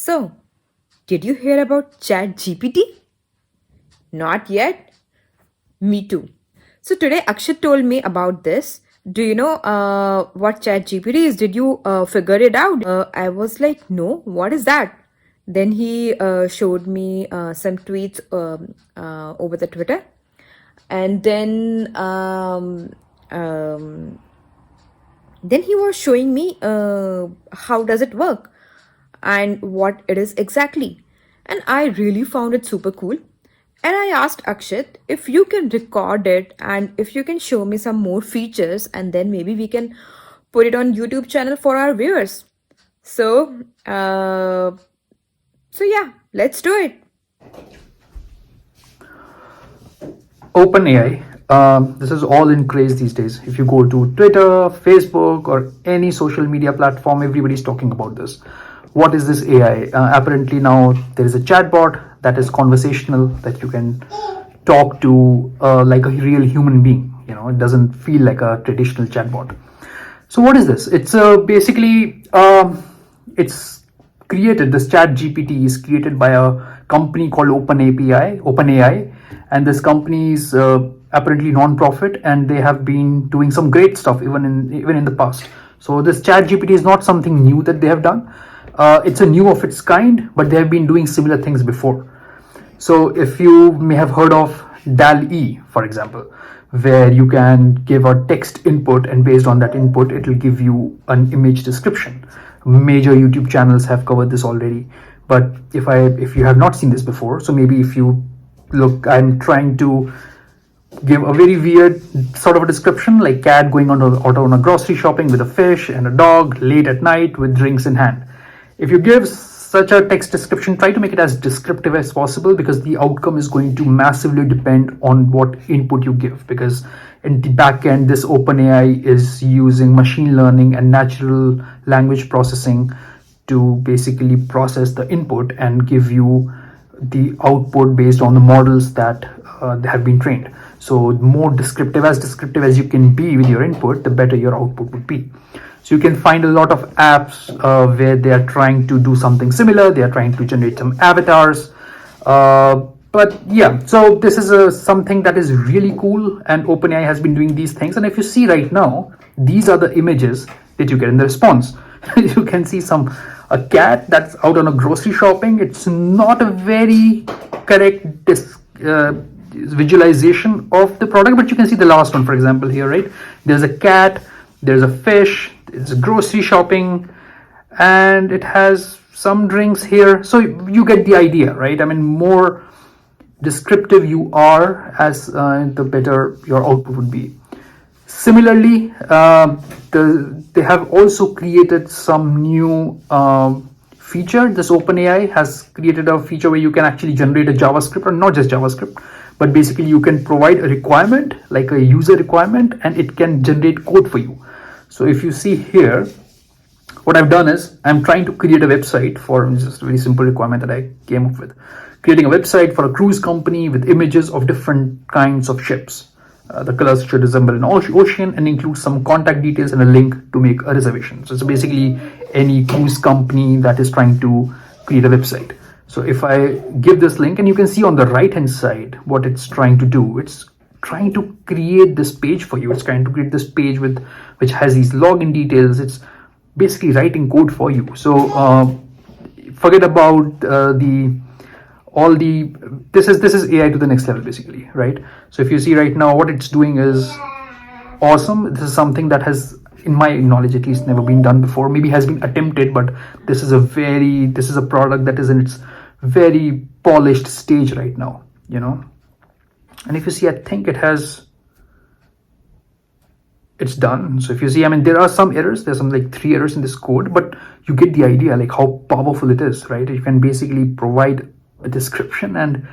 So, did you hear about ChatGPT? Not yet? Me too. So, today Akshat told me about this. Do you know what ChatGPT is? Did you figure it out? I was like, no, what is that? Then he showed me some tweets over the Twitter. And then he was showing me how does it work and what it is exactly. And I really found it super cool. And I asked Akshat if you can record it and if you can show me some more features, and then maybe we can put it on YouTube channel for our viewers. So, yeah, let's do it. OpenAI, this is all in craze these days. If you go to Twitter, Facebook, or any social media platform, everybody's talking about this. What is this AI? Apparently now there is a chatbot that is conversational, that you can talk to like a real human being. It doesn't feel like a traditional chatbot. So what is this? It's basically it's created. This Chat GPT is created by a company called OpenAI, and this company is apparently non-profit, and they have been doing some great stuff even in the past. So this Chat GPT is not something new that they have done. It's a new of its kind, but they have been doing similar things before. So if you may have heard of DAL-E, for example, where you can give a text input, and based on that input, it will give you an image description. Major YouTube channels have covered this already. But if you have not seen this before, so maybe if you look, I'm trying to give a very weird sort of a description, like cat going on a grocery shopping with a fish and a dog late at night with drinks in hand. If you give such a text description, try to make it as descriptive as possible, because the outcome is going to massively depend on what input you give. Because in the back end, this OpenAI is using machine learning and natural language processing to basically process the input and give you the output based on the models that they have been trained. So more descriptive as you can be with your input, the better your output would be. So you can find a lot of apps where they are trying to do something similar. They are trying to generate some avatars. But yeah, so this is something that is really cool, and OpenAI has been doing these things. And if you see right now, these are the images that you get in the response. You can see a cat that's out on a grocery shopping. It's not a very correct visualization of the product, but you can see the last one, for example, here, right? There's a cat, there's a fish, it's grocery shopping, and it has some drinks here. So you get the idea, right? I mean, more descriptive you are, as the better your output would be. Similarly, they have also created some new feature. This OpenAI has created a feature where you can actually generate a JavaScript, or not just JavaScript, but basically you can provide a requirement, like a user requirement, and it can generate code for you. So if you see here, what I've done is I'm trying to create a website for just a very simple requirement that I came up with. Creating a website for a cruise company with images of different kinds of ships. The colors should resemble an ocean and include some contact details and a link to make a reservation. So it's basically any cruise company that is trying to create a website. So if I give this link, and you can see on the right hand side what it's trying to do, it's trying to create this page for you. It's trying to create this page which has these login details. It's basically writing code for you. So forget about this is AI to the next level, basically, right? So if you see right now, what it's doing is awesome. This is something that has, in my knowledge at least, never been done before. Maybe has been attempted, but this is a product that is in its very polished stage right now, and if you see, I think it's done. So if you see, I mean, there are some errors. There's some like 3 errors in this code, but you get the idea, like how powerful it is, right? You can basically provide a description, and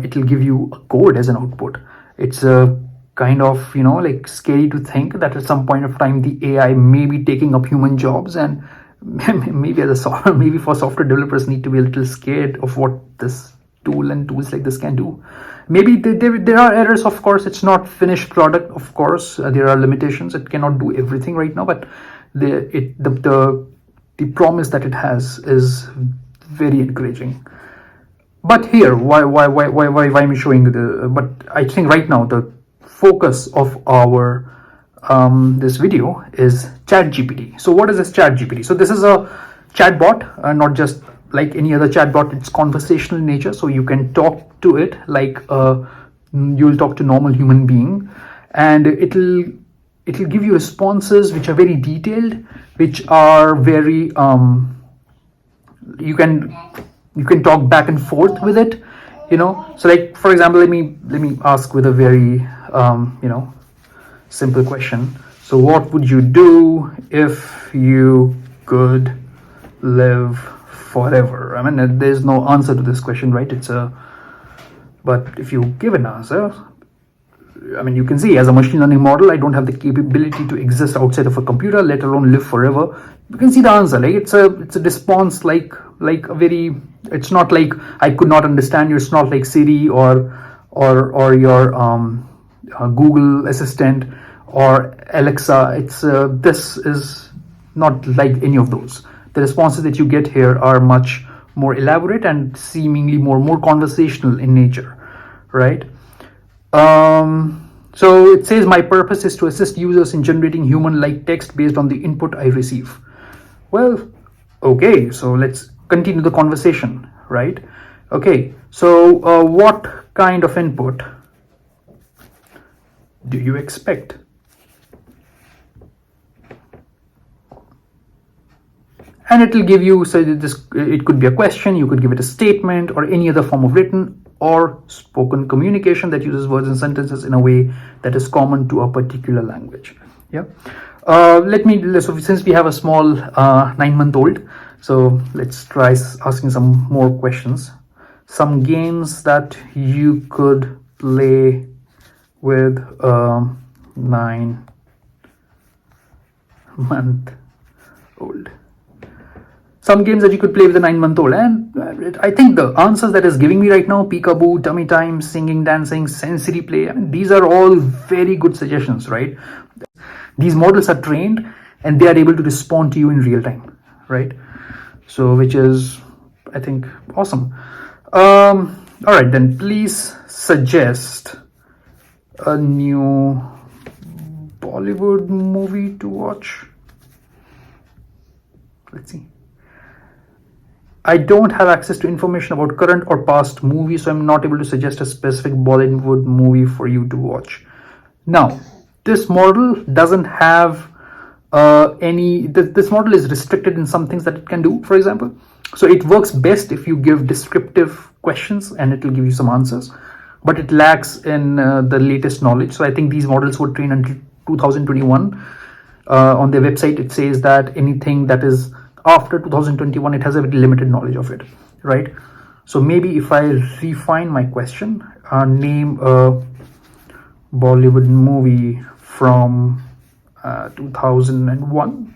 it will give you a code as an output. It's a kind of, like scary to think that at some point of time the AI may be taking up human jobs, and maybe maybe for software developers need to be a little scared of what this tool and tools like this can do. Maybe there are errors, of course. It's not finished product, of course. There are limitations. It cannot do everything right now, but the promise that it has is very encouraging. But here, why am I showing the? But I think right now the focus of our this video is ChatGPT. So what is this ChatGPT? So this is a chatbot, not just like any other chatbot. It's conversational in nature, so you can talk to it like you'll talk to normal human being, and it'll give you responses which are very detailed, which are very you can talk back and forth with it, so like for example, let me ask with a very simple question. So what would you do if you could live forever? I mean, there's no answer to this question, right? But if you give an answer, I mean, you can see as a machine learning model, I don't have the capability to exist outside of a computer, let alone live forever. You can see the answer. Like it's a response like a very. It's not like I could not understand you. It's not like Siri or your Google Assistant or Alexa. It's this is not like any of those. The responses that you get here are much more elaborate and seemingly more conversational in nature, right? So it says my purpose is to assist users in generating human-like text based on the input I receive. Well, okay, so let's continue the conversation, right? Okay, so what kind of input do you expect? And it will give you, so it could be a question, you could give it a statement, or any other form of written or spoken communication that uses words and sentences in a way that is common to a particular language. Yeah. So since we have a small 9-month-old, so let's try asking some more questions. Some games that you could play with a 9-month-old. Some games that you could play with a 9-month-old, and I think the answers that is giving me right now, peekaboo, tummy time, singing, dancing, sensory play, I mean, these are all very good suggestions, right? These models are trained and they are able to respond to you in real time, right? So which is, I think, awesome. All right, then please suggest a new Bollywood movie to watch. Let's see. I don't have access to information about current or past movies, so I'm not able to suggest a specific Bollywood movie for you to watch. Now, this model doesn't have this model is restricted in some things that it can do, for example. So it works best if you give descriptive questions and it will give you some answers, but it lacks in the latest knowledge. So I think these models were trained until 2021. On their website, it says that anything that is after 2021, it has a very limited knowledge of it, right? So maybe if I refine my question, name a Bollywood movie from 2001.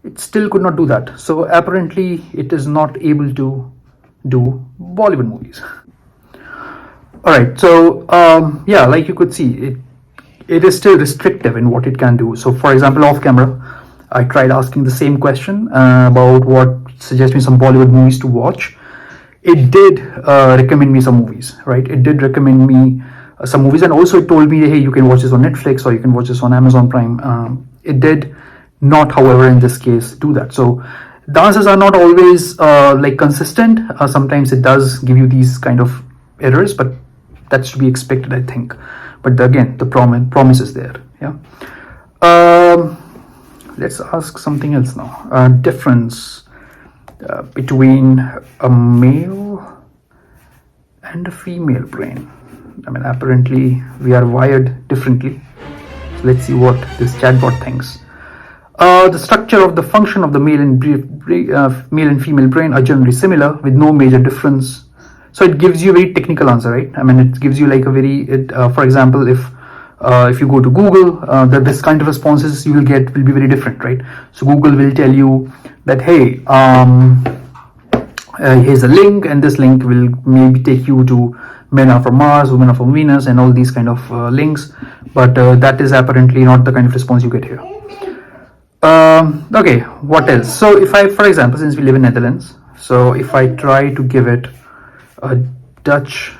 It still could not do that. So apparently it is not able to do Bollywood movies. All right, so yeah, like you could see, it is still restrictive in what it can do. So for example, off camera, I tried asking the same question about what suggest me some Bollywood movies to watch. It did recommend me some movies, right? It did recommend me some movies, and also it told me, hey, you can watch this on Netflix or you can watch this on Amazon Prime. It did not, however, in this case, do that. So the answers are not always like consistent. Sometimes it does give you these kind of errors, but that's to be expected, I think. But again, the promise is there. Yeah. Let's ask something else now. Difference between a male and a female brain. I mean, apparently we are wired differently. So let's see what this chatbot thinks. The structure of the function of the male and female brain are generally similar, with no major difference. So it gives you a very technical answer, right? I mean, it gives you like a very, for example, if you go to Google, this kind of responses you will get will be very different, right? So Google will tell you that, hey, here's a link, and this link will maybe take you to men are from Mars, women are from Venus, and all these kind of links. But that is apparently not the kind of response you get here. Okay, what else? So if I, for example, since we live in Netherlands, so if I try to give it a Dutch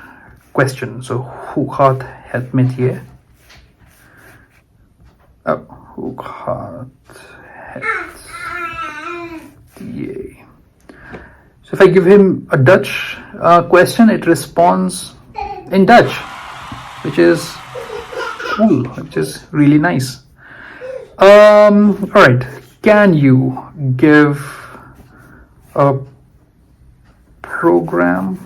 question, so hoe gaat het met je? Oh, hoe gaat het je? So if I give him a Dutch question, it responds in Dutch, which is cool, which is really nice. All right. Can you give a program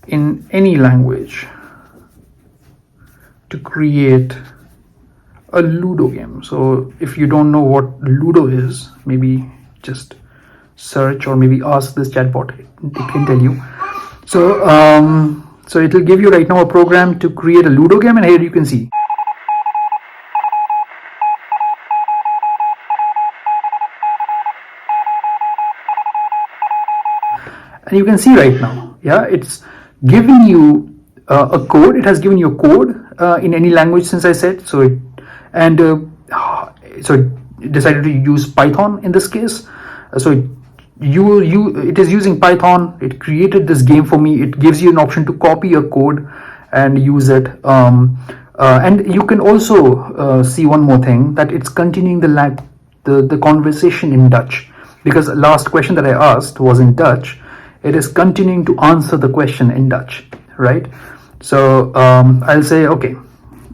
in any language to create a Ludo game? So if you don't know what Ludo is, maybe just search or maybe ask this chatbot. It can tell you. So it will give you right now a program to create a Ludo game, and here you can see. And you can see right now, yeah, it's giving you a code. It has given you a code in any language, since I said so. So it decided to use Python in this case. So it is using Python. It created this game for me. It gives you an option to copy a code and use it. And you can also see one more thing, that it's continuing the conversation in Dutch, because the last question that I asked was in Dutch. It is continuing to answer the question in Dutch, right? So I'll say, okay,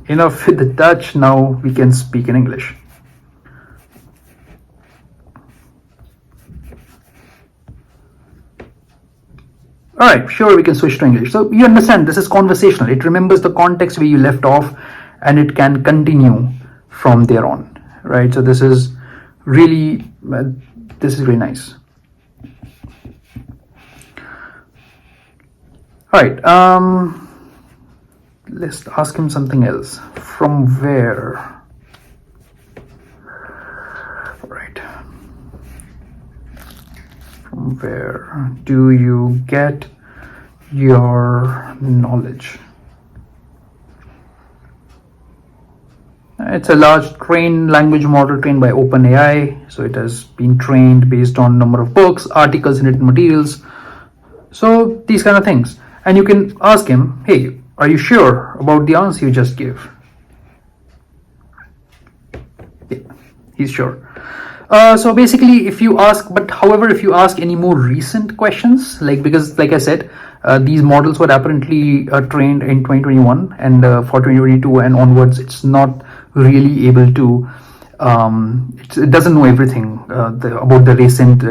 enough with the Dutch, now we can speak in English. All right, sure, we can switch to English. So you understand, this is conversational. It remembers the context where you left off, and it can continue from there on, right? So this is really nice. All right, let's ask him something else. From where? All right. From where do you get your knowledge? It's a large trained language model trained by OpenAI. So it has been trained based on number of books, articles, and written materials. So these kind of things. And you can ask him, hey, are you sure about the answer you just gave? Yeah, he's sure. So basically, if you ask any more recent questions, because like I said, these models were apparently trained in 2021, and for 2022 and onwards, it's not really able to. It doesn't know everything about the recent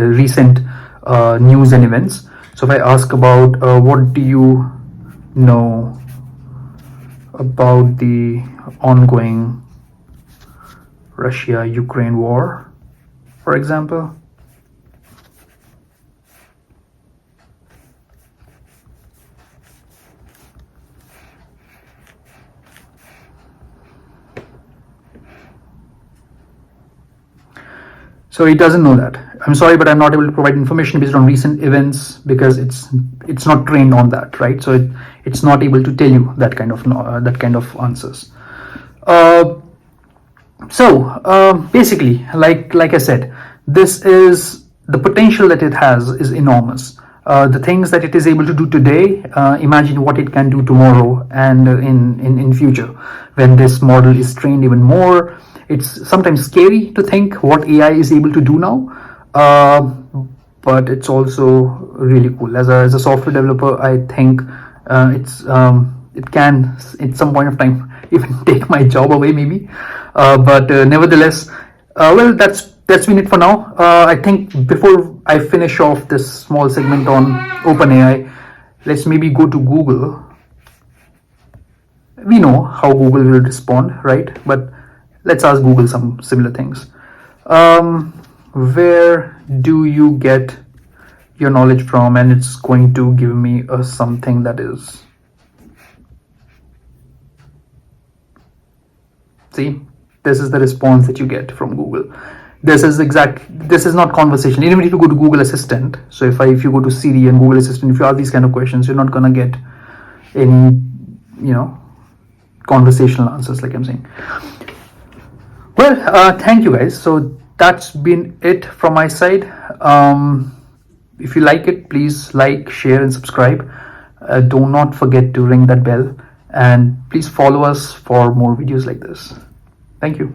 news and events. So if I ask about what do you know about the ongoing Russia-Ukraine war, for example. So he doesn't know that. I'm sorry, but I'm not able to provide information based on recent events, because it's not trained on that, right? So it's not able to tell you that kind of answers. Basically, like I said, this is the potential that it has is enormous. The things that it is able to do today, imagine what it can do tomorrow and in future, when this model is trained even more. It's sometimes scary to think what AI is able to do now, but it's also really cool. As a software developer, I think it can at some point of time even take my job away, maybe. But nevertheless, well, that's been it for now. I think before I finish off this small segment on OpenAI, let's maybe go to Google. We know how Google will respond, right? But let's ask Google some similar things. Where do you get your knowledge from? And it's going to give me something that is, see, this is the response that you get from Google. This is not conversation. Even if you go to Google Assistant, so if you go to Siri and Google Assistant, if you ask these kind of questions, you're not gonna get any conversational answers, like I'm saying. Well, thank you guys. So that's been it from my side. If you like it, please like, share, and subscribe. Do not forget to ring that bell, and please follow us for more videos like this. Thank you.